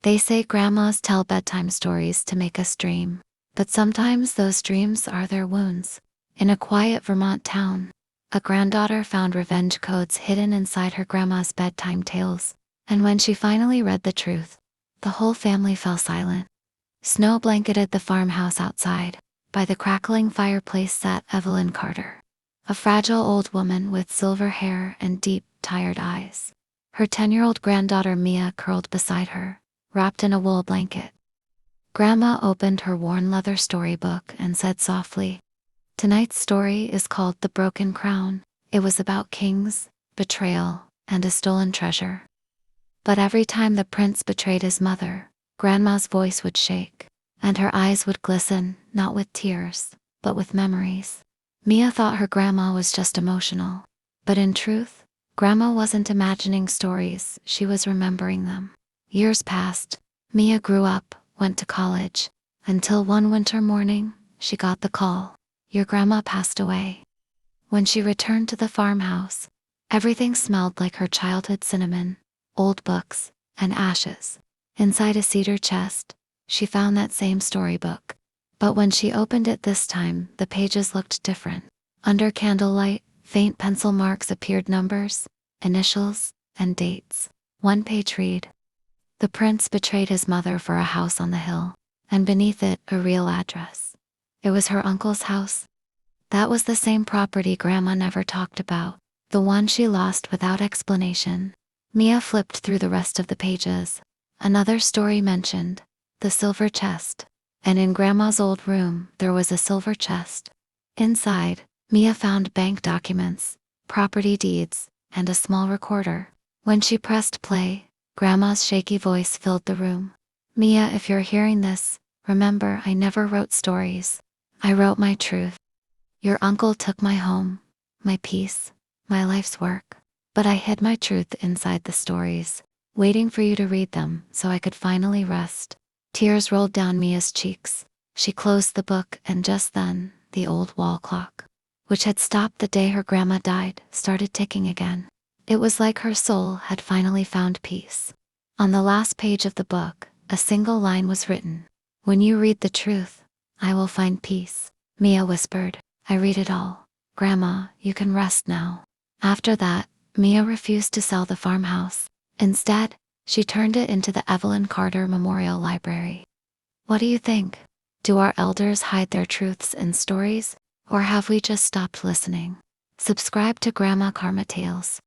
They say grandmas tell bedtime stories to make us dream, but sometimes those dreams are their wounds. In a quiet Vermont town, a granddaughter found revenge codes hidden inside her grandma's bedtime tales, and when she finally read the truth, the whole family fell silent. Snow blanketed the farmhouse outside. By the crackling fireplace sat Evelyn Carter, a fragile old woman with silver hair and deep, tired eyes. Her 10-year-old granddaughter Mia curled beside her, wrapped in a wool blanket. Grandma opened her worn leather storybook and said softly, "Tonight's story is called The Broken Crown." It was about kings, betrayal, and a stolen treasure. But every time the prince betrayed his mother, Grandma's voice would shake, and her eyes would glisten, not with tears, but with memories. Mia thought her grandma was just emotional, but in truth, Grandma wasn't imagining stories, she was remembering them. Years passed. Mia grew up, went to college, until one winter morning, she got the call. "Your grandma passed away." When she returned to the farmhouse, everything smelled like her childhood cinnamon, old books, and ashes. Inside a cedar chest, she found that same storybook. But when she opened it this time, the pages looked different. Under candlelight, faint pencil marks appeared, numbers, initials, and dates. One page read, "The prince betrayed his mother for a house on the hill," and beneath it, a real address. It was her uncle's house. That was the same property Grandma never talked about, the one she lost without explanation. Mia flipped through the rest of the pages. Another story mentioned the silver chest, and in Grandma's old room, there was a silver chest. Inside, Mia found bank documents, property deeds, and a small recorder. When she pressed play, Grandma's shaky voice filled the room. "Mia, if you're hearing this, remember I never wrote stories. I wrote my truth. Your uncle took my home, my peace, my life's work, but I hid my truth inside the stories, waiting for you to read them so I could finally rest." Tears rolled down Mia's cheeks. She closed the book, and just then, the old wall clock, which had stopped the day her grandma died, started ticking again. It was like her soul had finally found peace. On the last page of the book, a single line was written, "When you read the truth, I will find peace." Mia whispered, "I read it all. Grandma, you can rest now." After that, Mia refused to sell the farmhouse. Instead, she turned it into the Evelyn Carter Memorial Library. What do you think? Do our elders hide their truths in stories, or have we just stopped listening? Subscribe to Grandma Karma Tales.